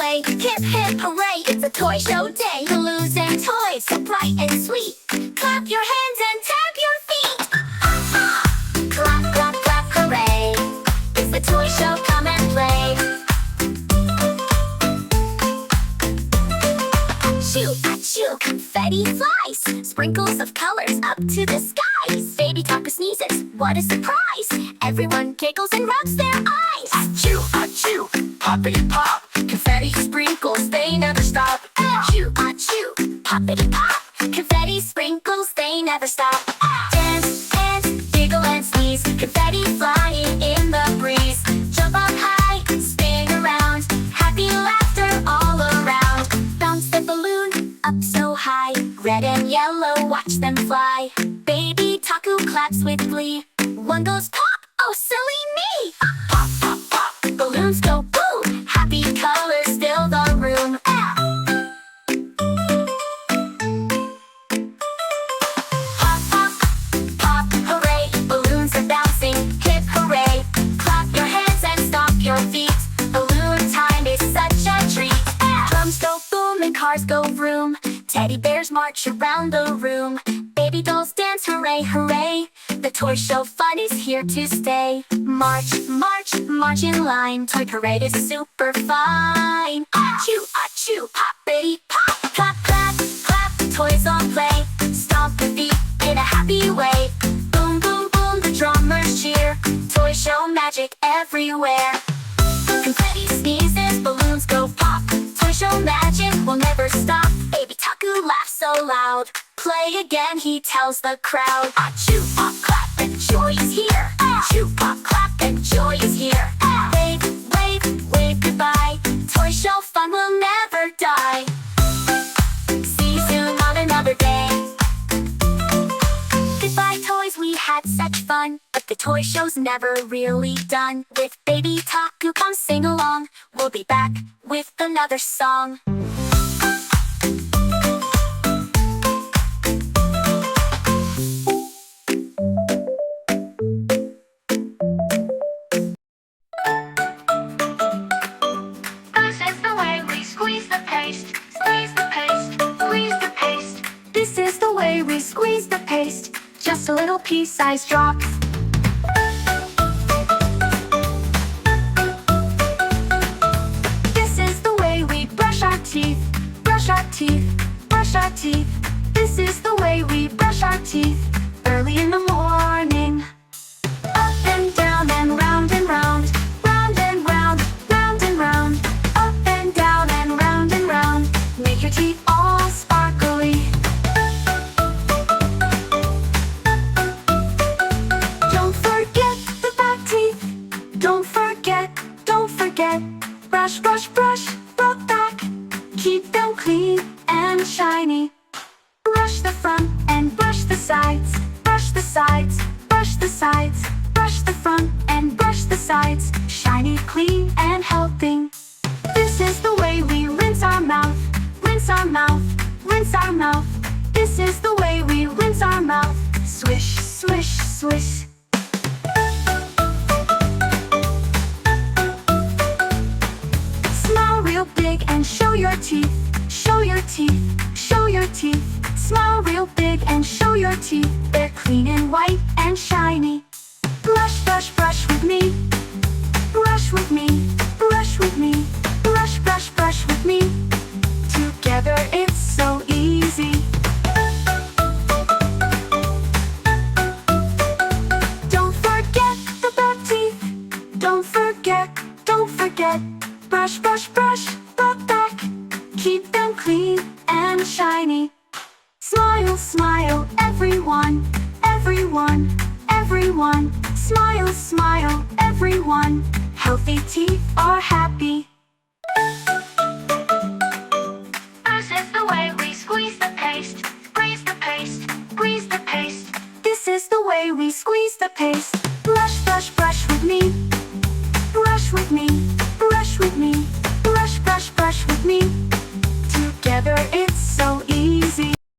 sleigh. Hip hip hooray, it's a toy show day. Balloons and toys, so bright and sweet. Clap your hands and tap your feet. Clap, clap, clap, hooray. It's the toy show, come and play. Shoo, achoo, confetti flies. Sprinkles of colors up to the skies. Baby Taku sneezes, what a surprise. Everyone giggles and rubs their eyes. Achoo, achoo, poppity pop. Confetti sprinkles, they never stop. Achoo, achoo, poppity pop. Confetti sprinkles, they never stop. Dance, dance, giggle and sneeze. Confetti flying in the breeze. Jump up high, spin around. Happy laughter all around. Bounce the balloon up so high. Red and yellow, watch them fly. Baby Taku claps with glee. One goes pop, oh silly me. Pop, pop, pop. Balloons go boom. Happy colors fill the room. Pop, pop, pop, hooray. Balloons are bouncing, hip hooray. Clap your hands and stomp your feet. Balloon time is such a treat. Drums go boom and cars go vroom. Teddy bears march around the room. Baby dolls dance, hooray, hooray. The toy show fun is here to stay. March, march, march in line. Toy parade is super fine. Achoo, achoo, poppity pop. Clap, clap, clap, toys on play. Stomp the feet in a happy way. Boom, boom, boom, the drummers cheer. Toy show magic everywhere. Confetti sneezes, balloons go pop. Toy show magic will never stop. Baby Taku laughs so loud. Play again, he tells the crowd. Achoo, pop, clap, and joy is here. Achoo, pop, clap, and joy is here. Wave, wave, wave goodbye. Toy show fun will never die. See you soon on another day. Goodbye toys, we had such fun. But the toy show's never really done. With Baby Taku, come sing along. We'll be back with another song. This is the way we squeeze the paste. Just a little pea-sized drop. This is the way we brush our teeth. Brush our teeth, brush our teeth. This is the way we brush our teeth. Early in the morning. Up and down and round and round. Round and round, round and round. Up and down and round and round. Make your teeth all sparkly. Don't forget the back teeth. Don't forget, don't forget. Brush, brush, brush, both back. Keep them clean and shiny. Brush the front and brush the sides. Brush the sides, brush the sides. Brush the front and brush the sides. Shiny, clean, and helping. This is the way we rinse our mouth. Rinse our mouth, rinse our mouth. This is the way we rinse our mouth. Swish, swish, swish. Smile real big and show your teeth. Show your teeth, show your teeth. Smile real big and show your teeth. They're clean and white and shiny. Brush, brush, brush with me. Brush with me, brush with me. Brush, brush, brush with me. Together it's so easy. Don't forget the back teeth. Don't forget, don't forget. Brush, brush, brush, both back. Keep them clean and shiny. Smile, smile, everyone. Everyone, everyone. Smile, smile, everyone. Healthy teeth are happy. This is the way we squeeze the paste. Squeeze the paste, squeeze the paste. This is the way we squeeze the paste.